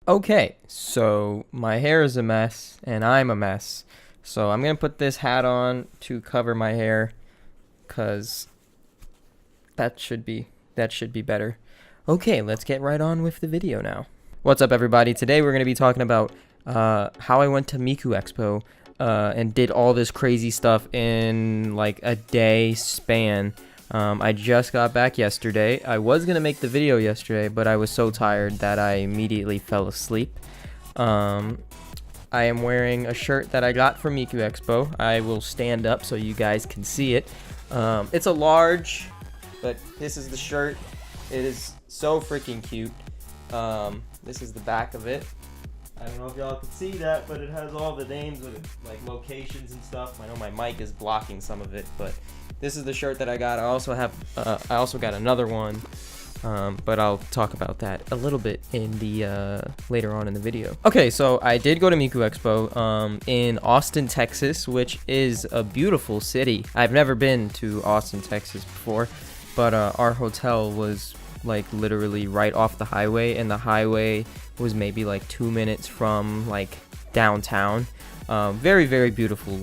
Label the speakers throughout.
Speaker 1: Okay, so my hair is a mess and I'm a mess. So I'm gonna put this hat on to cover my hair, cause that should be better. Okay, let's get right on with the video now. What's up, everybody? Today we're gonna be talking about how I went to Miku Expo and did all this crazy stuff in like a day span. I just got back yesterday. I was gonna make the video yesterday, but I was so tired that I immediately fell asleep. I am wearing a shirt that I got from Miku Expo. I will stand up so you guys can see it. It's a large, but this is the shirt. It is so freaking cute. This is the back of it. I don't know if y'all can see that, but it has all the names with it, like locations and stuff. I know my mic is blocking some of it, but this is the shirt that I got. I also got another one, but I'll talk about that a little bit in the later on in the video. Okay, so I did go to Miku Expo in Austin, Texas, which is a beautiful city. I've never been to Austin, Texas before, but our hotel was like literally right off the highway, and the highway was maybe like 2 minutes from like downtown. Very, very beautiful.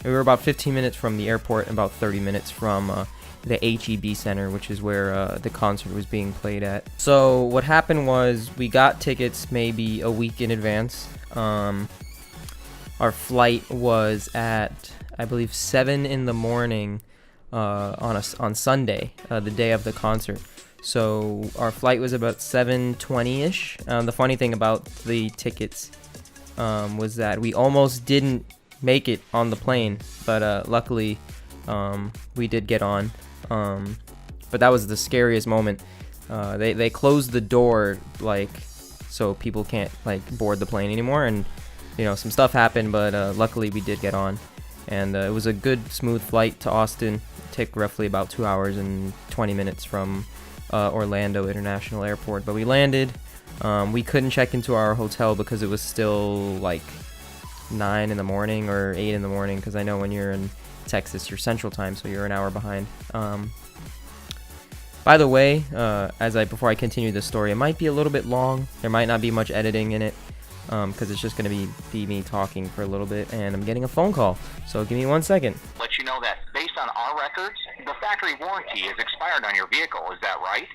Speaker 1: We were about 15 minutes from the airport and about 30 minutes from the HEB Center, which is where the concert was being played at. So what happened was we got tickets maybe a week in advance. Our flight was at, I believe, 7 in the morning on Sunday, the day of the concert. So our flight was about 7:20ish. The funny thing about the tickets was that we almost didn't make it on the plane, but luckily we did get on. But that was the scariest moment. They closed the door like so people can't like board the plane anymore, and you know, some stuff happened, but luckily we did get on, and it was a good smooth flight to Austin. It took roughly about 2 hours and 20 minutes from Orlando International Airport, but we landed. We couldn't check into our hotel because it was still like 9 in the morning or 8 in the morning, because I know when you're in Texas you're Central Time, so you're an hour behind. By the way, before I continue this story, it might be a little bit long. There might not be much editing in it, because it's just going to be me talking for a little bit, and I'm getting a phone call, so give me 1 second.
Speaker 2: Let you know that based on our records, the factory warranty is expired on your vehicle. Is that right?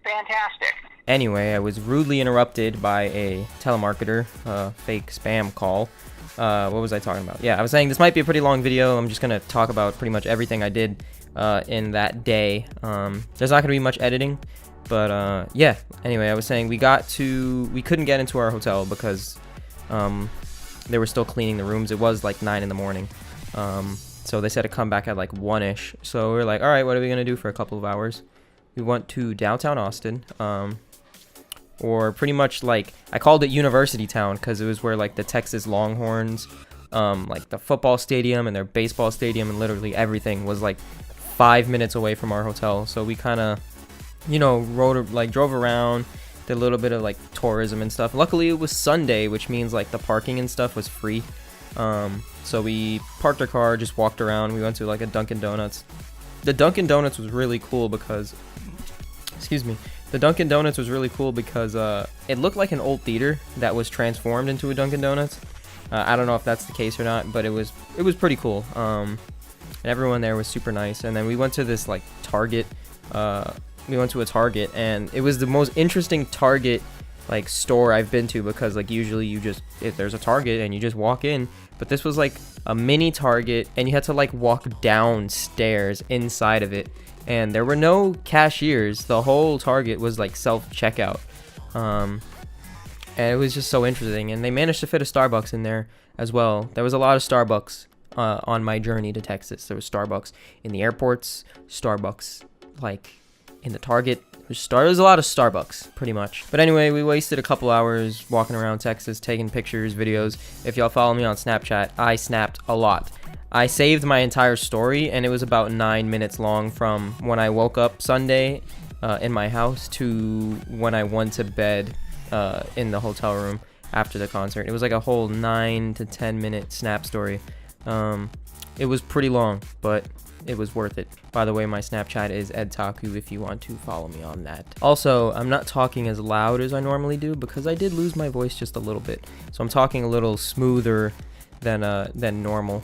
Speaker 2: Fantastic.
Speaker 1: Anyway, I was rudely interrupted by a telemarketer, fake spam call. What was I talking about? Yeah, I was saying this might be a pretty long video. I'm just going to talk about pretty much everything I did in that day. There's not going to be much editing, but yeah. Anyway, I was saying we couldn't get into our hotel because they were still cleaning the rooms. It was like 9 in the morning. So they said to come back at like 1-ish. So we were like, all right, what are we going to do for a couple of hours? We went to downtown Austin, or pretty much like, I called it University Town because it was where like the Texas Longhorns, like the football stadium and their baseball stadium and literally everything was like 5 minutes away from our hotel. So we kind of, you know, drove around, did a little bit of like tourism and stuff. Luckily it was Sunday, which means like the parking and stuff was free. So we parked our car, just walked around. We went to like a Dunkin' Donuts. The Dunkin' Donuts was really cool because, the Dunkin' Donuts was really cool because it looked like an old theater that was transformed into a Dunkin' Donuts. I don't know if that's the case or not, but it was pretty cool. And everyone there was super nice. And then we went to this like Target. We went to a Target, and it was the most interesting Target like store I've been to, because like usually if there's a Target and you just walk in, but this was like a mini Target and you had to like walk downstairs inside of it, and there were no cashiers. The whole Target was like self-checkout, and it was just so interesting. And they managed to fit a Starbucks in there as well. There was a lot of Starbucks on my journey to Texas. There was Starbucks in the airports, Starbucks like in the Target. There's a lot of Starbucks, pretty much. But anyway, we wasted a couple hours walking around Texas, taking pictures, videos. If y'all follow me on Snapchat, I snapped a lot. I saved my entire story, and it was about 9 minutes long from when I woke up Sunday in my house to when I went to bed in the hotel room after the concert. It was like a whole 9 to 10 minute snap story. It was pretty long, but it was worth it. By the way, my Snapchat is edtaku if you want to follow me on that. Also, I'm not talking as loud as I normally do because I did lose my voice just a little bit. So I'm talking a little smoother than normal.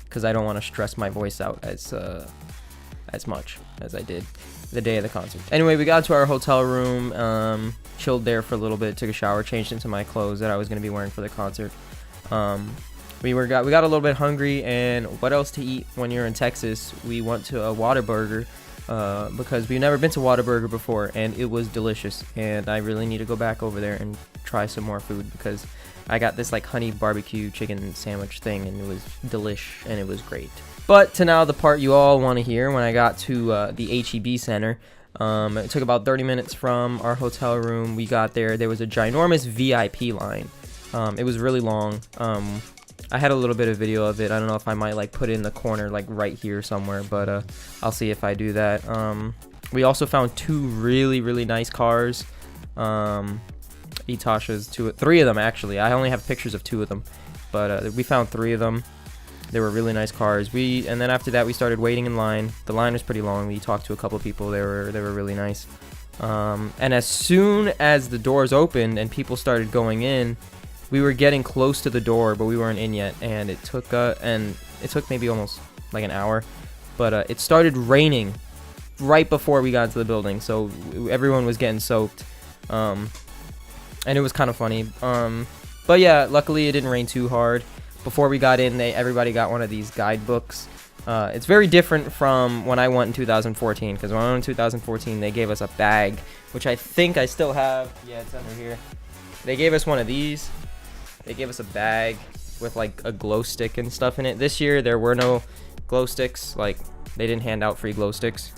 Speaker 1: Because I don't want to stress my voice out as much as I did the day of the concert. Anyway, we got to our hotel room, chilled there for a little bit, took a shower, changed into my clothes that I was going to be wearing for the concert. We got a little bit hungry, and what else to eat when you're in Texas? We went to a Whataburger because we've never been to Whataburger before, and it was delicious. And I really need to go back over there and try some more food because I got this like honey barbecue chicken sandwich thing, and it was delish, and it was great. But to now the part you all want to hear. When I got to the HEB Center, it took about 30 minutes from our hotel room. We got there. There was a ginormous VIP line. It was really long. I had a little bit of video of it. I don't know if I might like put it in the corner like right here somewhere, but I'll see if I do that. We also found 2 really nice cars. Itasha's 3 of them actually. I only have pictures of 2 of them, but we found 3 of them. They were really nice cars. And then after that we started waiting in line. The line was pretty long. We talked to a couple of people. They were really nice. And as soon as the doors opened and people started going in, we were getting close to the door, but we weren't in yet. And it took maybe almost like an hour, but it started raining right before we got to the building, so everyone was getting soaked. And it was kind of funny. But yeah, luckily it didn't rain too hard. Before we got in, everybody got one of these guidebooks. It's very different from when I went in 2014, because when I went in 2014, they gave us a bag, which I think I still have. Yeah, it's under here. They gave us one of these. They gave us a bag with like a glow stick and stuff in it. This year, there were no glow sticks. Like, they didn't hand out free glow sticks.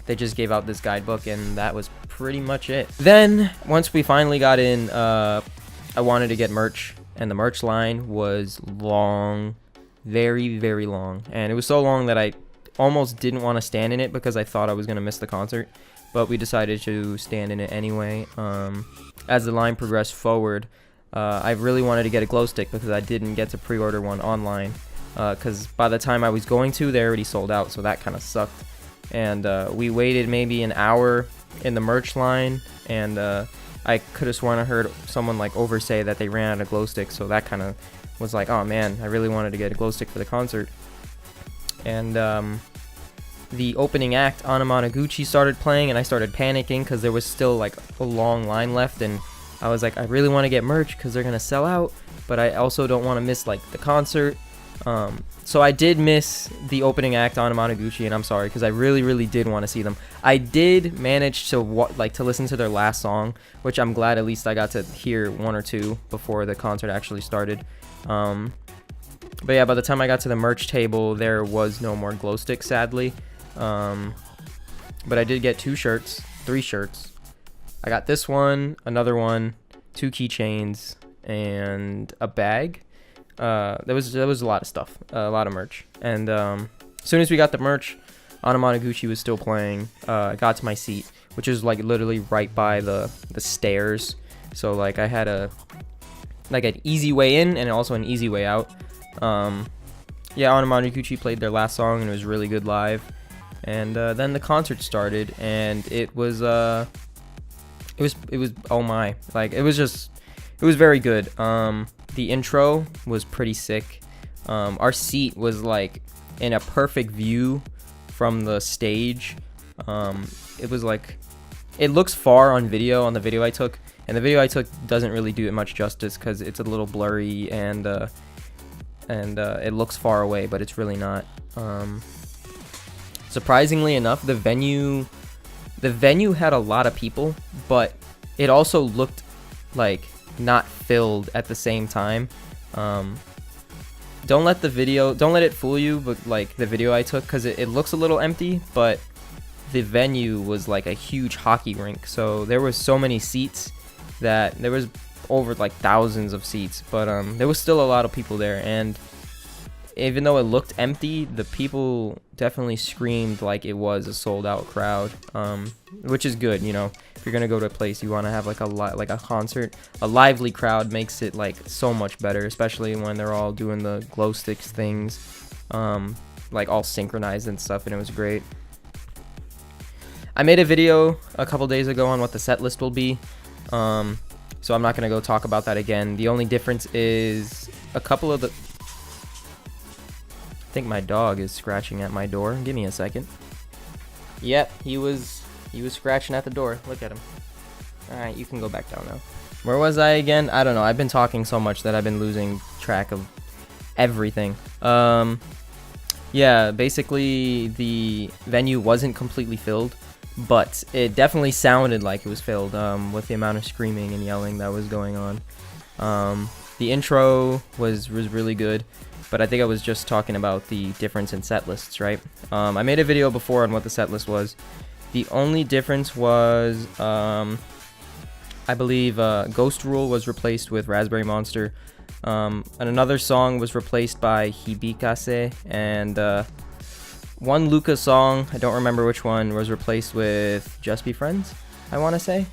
Speaker 1: They just gave out this guidebook, and that was pretty much it. Then, once we finally got in, I wanted to get merch. And the merch line was long, very long, and it was so long that I almost didn't want to stand in it because I thought I was going to miss the concert, but we decided to stand in it anyway. As the line progressed forward, I really wanted to get a glow stick because I didn't get to pre-order one online, because by the time I was going to, they already sold out, so that kind of sucked. And we waited maybe an hour in the merch line, and I could have sworn I heard someone like say that they ran out of glow sticks, so that kind of was like, oh man, I really wanted to get a glow stick for the concert. And the opening act, Anamanaguchi, started playing, and I started panicking because there was still like a long line left, and I was like, I really want to get merch because they're gonna sell out, but I also don't want to miss like the concert. So I did miss the opening act, Anamanaguchi, and I'm sorry because I really did want to see them. I did manage to listen to their last song, which I'm glad at least I got to hear 1 or 2 before the concert actually started. But yeah, by the time I got to the merch table, there was no more glow sticks, sadly. But I did get 3 shirts. I got this one, another one, 2 keychains, and a bag. There was a lot of stuff, a lot of merch. And as soon as we got the merch, Anamanaguchi was still playing. I got to my seat, which is like literally right by the stairs. So like I had an easy way in and also an easy way out. Yeah, Anamanaguchi played their last song, and it was really good live. And then the concert started, and it was oh my, like it was very good. The intro was pretty sick. Our seat was like in a perfect view from the stage. It was like, it looks far on video, on the video I took, and the video I took doesn't really do it much justice because it's a little blurry, and it looks far away, but it's really not. Surprisingly enough, the venue had a lot of people, but it also looked like not filled at the same time. Don't let it fool you, but like the video I took, because it looks a little empty, but the venue was like a huge hockey rink, so there was so many seats that there was over like thousands of seats, but there was still a lot of people there, and even though it looked empty, the people definitely screamed like it was a sold out crowd, which is good. You know, if you're gonna go to a place, you want to have like a concert. A lively crowd makes it like so much better, especially when they're all doing the glow sticks things. like all synchronized and stuff, and it was great. I made a video a couple days ago on what the set list will be, so I'm not gonna go talk about that again. The only difference is a couple of the... I think my dog is scratching at my door. Give me a second. Yep, he was scratching at the door. Look at him. Alright, you can go back down now. Where was I again? I don't know. I've been talking so much that I've been losing track of everything. Yeah, basically the venue wasn't completely filled, but it definitely sounded like it was filled with the amount of screaming and yelling that was going on. The intro was really good, but I think I was just talking about the difference in set lists, right? I made a video before on what the set list was. The only difference was, I believe, Ghost Rule was replaced with Raspberry Monster. And another song was replaced by Hibikase, and one Luca song, I don't remember which one, was replaced with Just Be Friends, I want to say.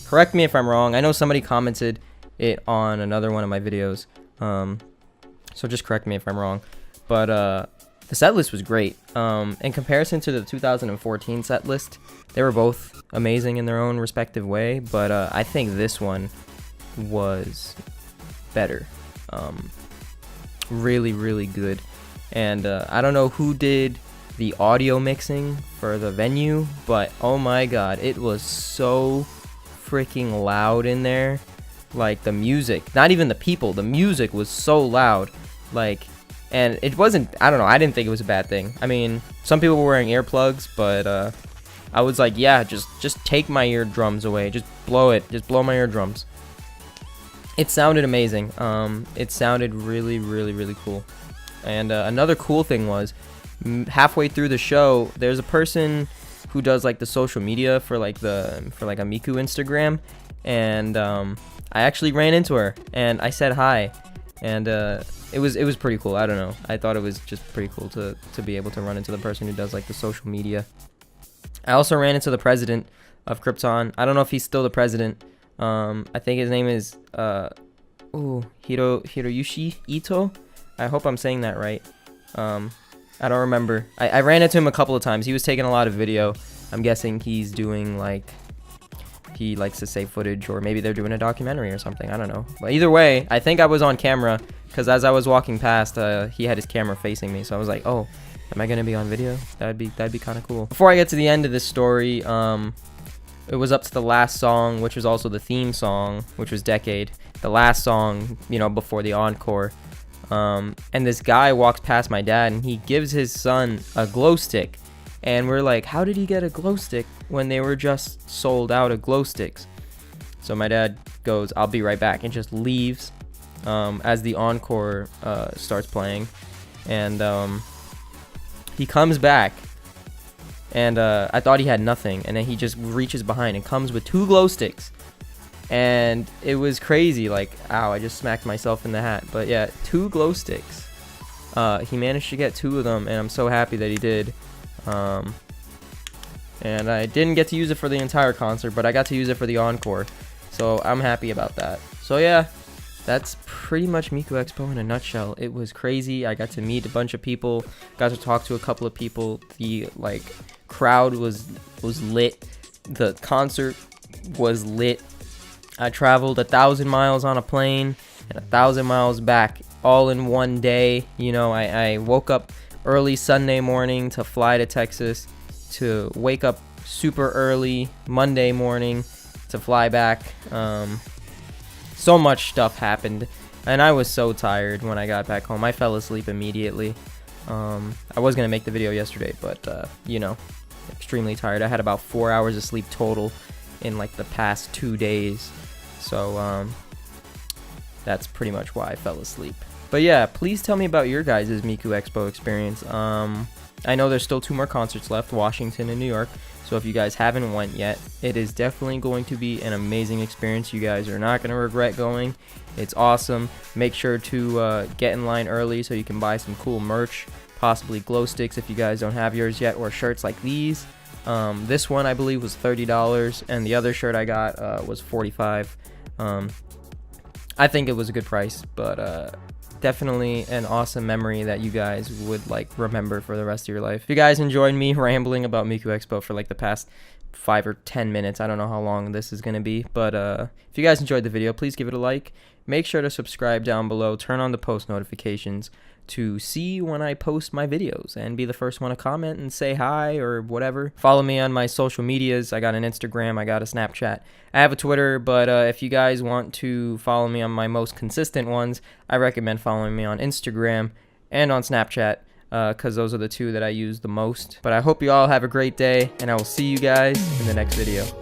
Speaker 1: Correct me if I'm wrong. I know somebody commented it on another one of my videos, so just correct me if I'm wrong. But the set list was great. In comparison to the 2014 set list, they were both amazing in their own respective way, but I think this one was better. Really good. And I don't know who did the audio mixing for the venue, but oh my god, it was so freaking loud in there. Like, the music, not even the people, the music was so loud. Like, and it wasn't, I don't know, I didn't think it was a bad thing. I mean, some people were wearing earplugs, but I was like, yeah, just take my eardrums away, just blow it, just blow my eardrums. It sounded amazing. It sounded really cool. And another cool thing was, halfway through the show, there's a person who does like the social media for like a Miku Instagram, and I actually ran into her and I said hi, and it was pretty cool. I don't know, I thought it was just pretty cool to be able to run into the person who does like the social media. I also ran into the president of Krypton. I don't know if he's still the president. I think his name is Hiroyushi Ito. I hope I'm saying that right. I don't remember. I ran into him a couple of times. He was taking a lot of video. I'm guessing he's doing, like, he likes to save footage, or maybe they're doing a documentary or something. I don't know. But either way, I think I was on camera, because as I was walking past, he had his camera facing me. So I was like, oh, am I going to be on video? That'd be kind of cool. Before I get to the end of this story, it was up to the last song, which was also the theme song, which was Decade. The last song, you know, before the encore. And this guy walks past my dad, and he gives his son a glow stick. And we're like, how did he get a glow stick when they were just sold out of glow sticks? So my dad goes, I'll be right back, and just leaves as the encore starts playing. And he comes back, and I thought he had nothing, and then he just reaches behind and comes with 2 glow sticks. And it was crazy. Like, ow, I just smacked myself in the hat. But yeah, 2 glow sticks. He managed to get 2 of them, and I'm so happy that he did. And I didn't get to use it for the entire concert, but I got to use it for the encore, so I'm happy about that. So yeah, that's pretty much Miku Expo in a nutshell. It was crazy. I got to meet a bunch of people, got to talk to a couple of people. The crowd was lit. The concert was lit. I traveled 1,000 miles on a plane and 1,000 miles back, all in one day. You know, I woke up early Sunday morning to fly to Texas, to wake up super early Monday morning to fly back. So much stuff happened, and I was so tired when I got back home. I fell asleep immediately. I was gonna make the video yesterday, but you know, extremely tired. I had about 4 hours of sleep total in like the past 2 days, so that's pretty much why I fell asleep. But yeah, please tell me about your guys' Miku Expo experience. I know there's still 2 more concerts left, Washington and New York. So if you guys haven't went yet, it is definitely going to be an amazing experience. You guys are not going to regret going. It's awesome. Make sure to get in line early so you can buy some cool merch, possibly glow sticks if you guys don't have yours yet, or shirts like these. This one I believe was $30, and the other shirt I got was $45. I think it was a good price, but definitely an awesome memory that you guys would like remember for the rest of your life. If you guys enjoyed me rambling about Miku Expo for like the past 5 or 10 minutes, I don't know how long this is gonna be, but if you guys enjoyed the video, please give it a like. Make sure to subscribe down below, turn on the post notifications to see when I post my videos and be the first one to comment and say hi or whatever. Follow me on my social medias. I got an Instagram, I got a Snapchat, I have a Twitter, but if you guys want to follow me on my most consistent ones, I recommend following me on Instagram and on Snapchat, because those are the two that I use the most. But I hope you all have a great day, and I will see you guys in the next video.